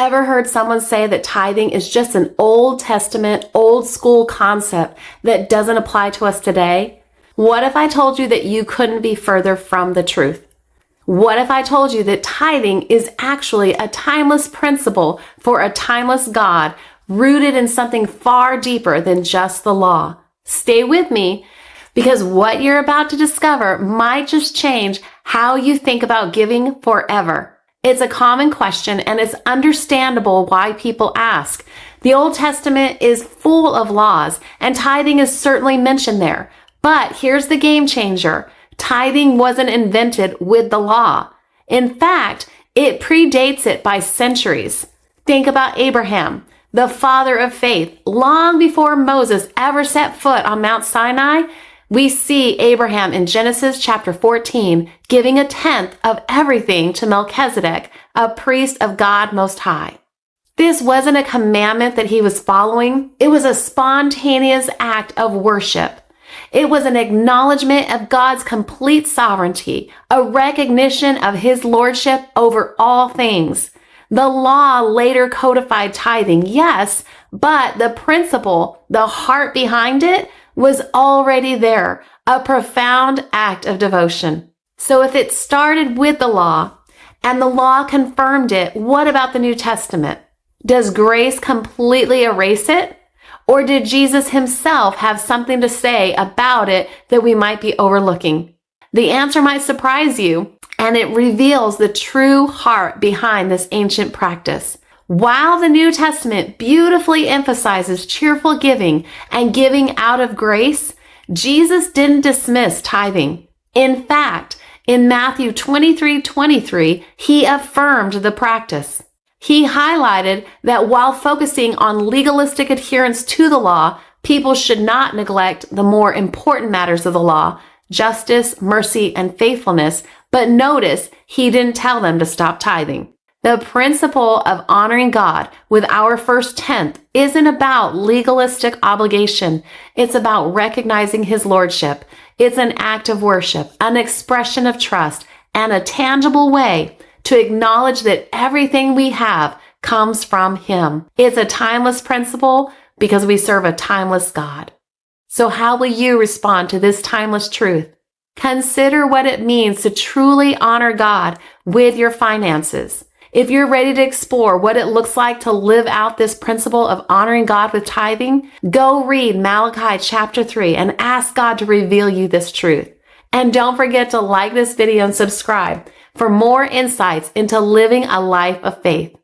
ever heard someone say that tithing is just an Old Testament, old school concept that doesn't apply to us today? What if I told you that you couldn't be further from the truth? What if I told you that tithing is actually a timeless principle for a timeless God, rooted in something far deeper than just the law? Stay with me, because what you're about to discover might just change how you think about giving forever. It's a common question, and it's understandable why people ask. The Old Testament is full of laws, and tithing is certainly mentioned there. But here's the game changer. Tithing wasn't invented with the law. In fact, it predates it by centuries. Think about Abraham, the father of faith. Long before Moses ever set foot on Mount Sinai, we see Abraham in Genesis chapter 14 giving a tenth of everything to Melchizedek, a priest of God Most High. This wasn't a commandment that he was following. It was a spontaneous act of worship. It was an acknowledgement of God's complete sovereignty, a recognition of his lordship over all things. The law later codified tithing, yes, but the principle, the heart behind it, was already there, a profound act of devotion. So if it started with the law and the law confirmed it, what about the New Testament? Does grace completely erase it? Or did Jesus himself have something to say about it that we might be overlooking? The answer might surprise you, and it reveals the true heart behind this ancient practice. While the New Testament beautifully emphasizes cheerful giving and giving out of grace, Jesus didn't dismiss tithing. In fact, in Matthew 23:23, he affirmed the practice. He highlighted that while focusing on legalistic adherence to the law, people should not neglect the more important matters of the law, justice, mercy, and faithfulness. But notice, he didn't tell them to stop tithing. The principle of honoring God with our first tenth isn't about legalistic obligation. It's about recognizing his lordship. It's an act of worship, an expression of trust, and a tangible way to acknowledge that everything we have comes from him. It's a timeless principle because we serve a timeless God. So how will you respond to this timeless truth? Consider what it means to truly honor God with your finances. If you're ready to explore what it looks like to live out this principle of honoring God with tithing, go read Malachi chapter 3 and ask God to reveal you this truth. And don't forget to like this video and subscribe for more insights into living a life of faith.